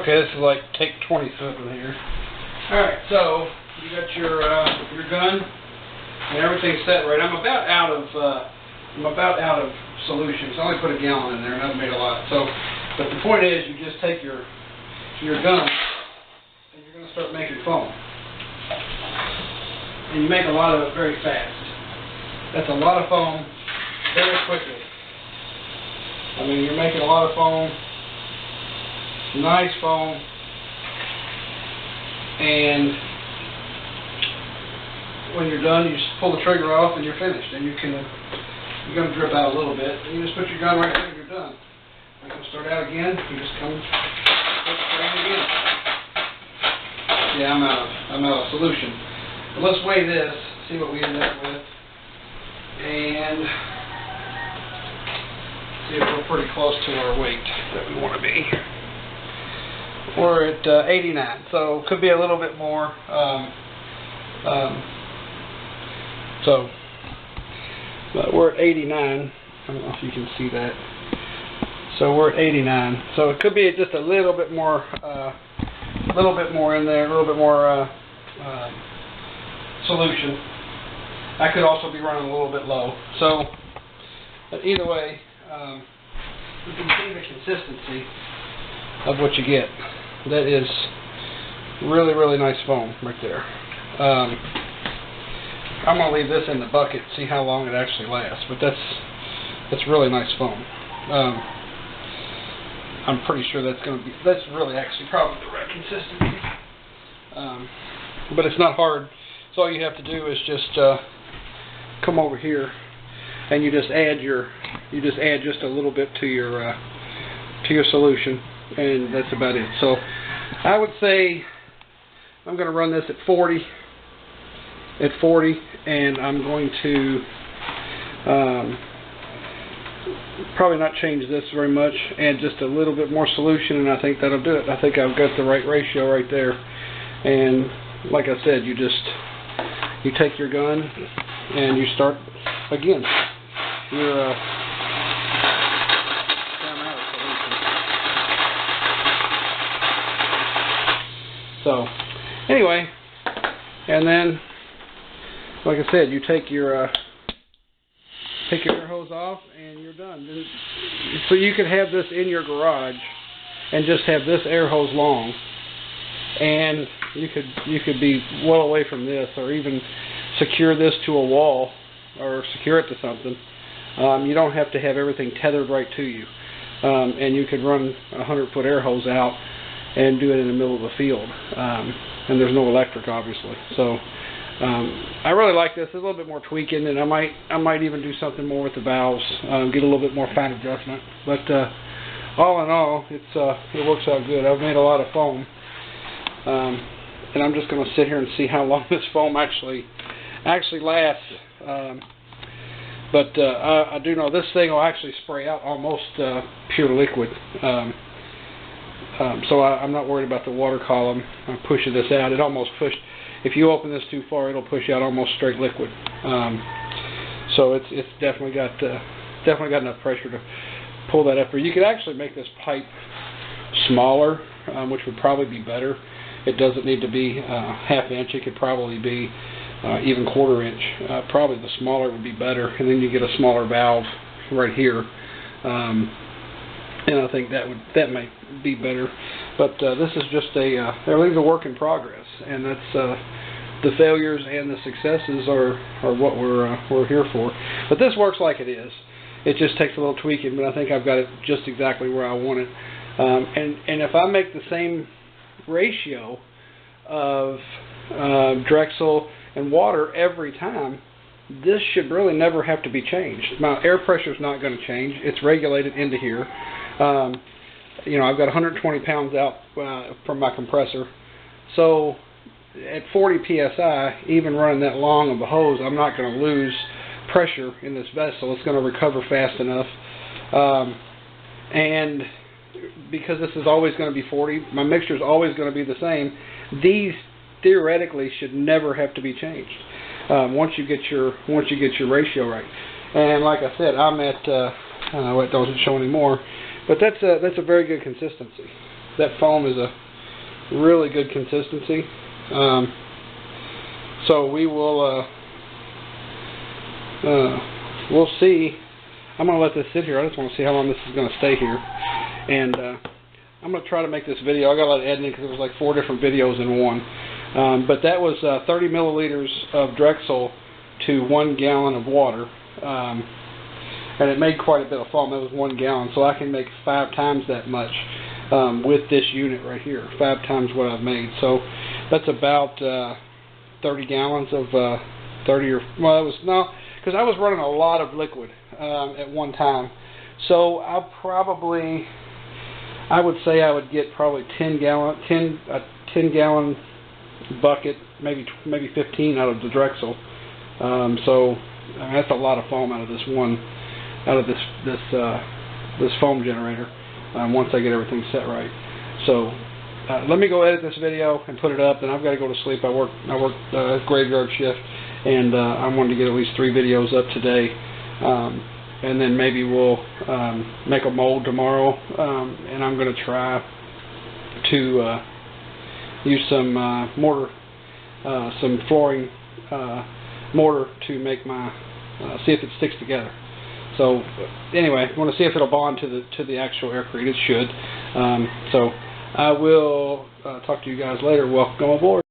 Okay, this is like take 27 here. Alright, so you got your gun and everything's set right. I'm about out of solution. So I only put a gallon in there and I've made a lot. So, but the point is, you just take your gun and you're going to start making foam. And you make a lot of it very fast. That's a lot of foam very quickly. I mean, you're making a lot of foam, nice foam, and when you're done, you just pull the trigger off and you're finished. And you're going to drip out a little bit, and you just put your gun right there and you're done. I'm going to start out again. You just come straight again. Yeah, I'm out of solution. But let's weigh this, see what we end up with, and see if we're pretty close to our weight that we want to be. We're at 89, so could be a little bit more. But we're at 89. I don't know if you can see that. So we're at 89. So it could be just a little bit more in there, a little bit more solution. I could also be running a little bit low. So, but either way, you can see the consistency of what you get. That is really, really nice foam right there. I'm going to leave this in the bucket, see how long it actually lasts. But that's really nice foam. I'm pretty sure that's really actually probably the right consistency. But it's not hard. So all you have to do is just come over here, and you just add just a little bit to your solution, and that's about it. So I would say I'm going to run this at 40, and I'm going to probably not change this very much, add just a little bit more solution, and I think that'll do it. I think I've got the right ratio right there. And like I said, you take your gun and you start again. You're out of solution. So anyway, and then like I said, you take your air hose off and you're done. So you could have this in your garage and just have this air hose long, and you could be well away from this, or even secure this to a wall or secure it to something. You don't have to have everything tethered right to you, and you could run a 100-foot air hose out and do it in the middle of a field, and there's no electric, obviously. So I really like this. There's a little bit more tweaking, and I might even do something more with the valves, get a little bit more fine adjustment. But all in all, it works out good. I've made a lot of foam, and I'm just going to sit here and see how long this foam actually lasts. But I do know this thing will actually spray out almost pure liquid. So I'm not worried about the water column pushing this out. It almost pushed. If you open this too far, it'll push out almost straight liquid. So it's definitely got enough pressure to pull that up. Or you could actually make this pipe smaller, which would probably be better. It doesn't need to be ½ inch. It could probably be even ½ inch. Probably the smaller would be better, and then you get a smaller valve right here. And I think that might be better. But this is just everything's a work in progress, and that's the failures and the successes are what we're here for. But this works like it is. It just takes a little tweaking, but I think I've got it just exactly where I want it. And if I make the same ratio of Drexel and water every time, this should really never have to be changed. My air pressure is not going to change. It's regulated into here. I've got 120 pounds out from my compressor. So at 40 psi, even running that long of a hose, I'm not going to lose pressure in this vessel. It's going to recover fast enough. And because this is always going to be 40, my mixture is always going to be the same. These theoretically should never have to be changed once you get your ratio right. And like I said, I'm at it doesn't show anymore, but that's a very good consistency. that foam is a really good consistency. So we will we'll see. I'm going to let this sit here. I just want to see how long this is going to stay here. And I'm going to try to make this video. I got a lot of editing because it was like 4 different videos in one. But that was 30 milliliters of Drexel to 1 gallon of water. And it made quite a bit of foam. That was 1 gallon. So I can make 5 times that much with this unit right here. 5 times what I've made. So that's about 30 gallons of 30 or, well, it was, no, because I was running a lot of liquid at one time. So I would say I would get probably 10 gallon bucket, maybe 15 out of the Drexel. So I mean, that's a lot of foam out of this foam generator. Once I get everything set right. So let me go edit this video and put it up. Then I've got to go to sleep. I work graveyard shift, and I wanted to get at least 3 videos up today. And then maybe we'll make a mold tomorrow, and I'm going to try to use some mortar, some flooring mortar to make my see if it sticks together. So anyway, I want to see if it'll bond to the actual AirCrete. It should. So I will talk to you guys later. Welcome aboard.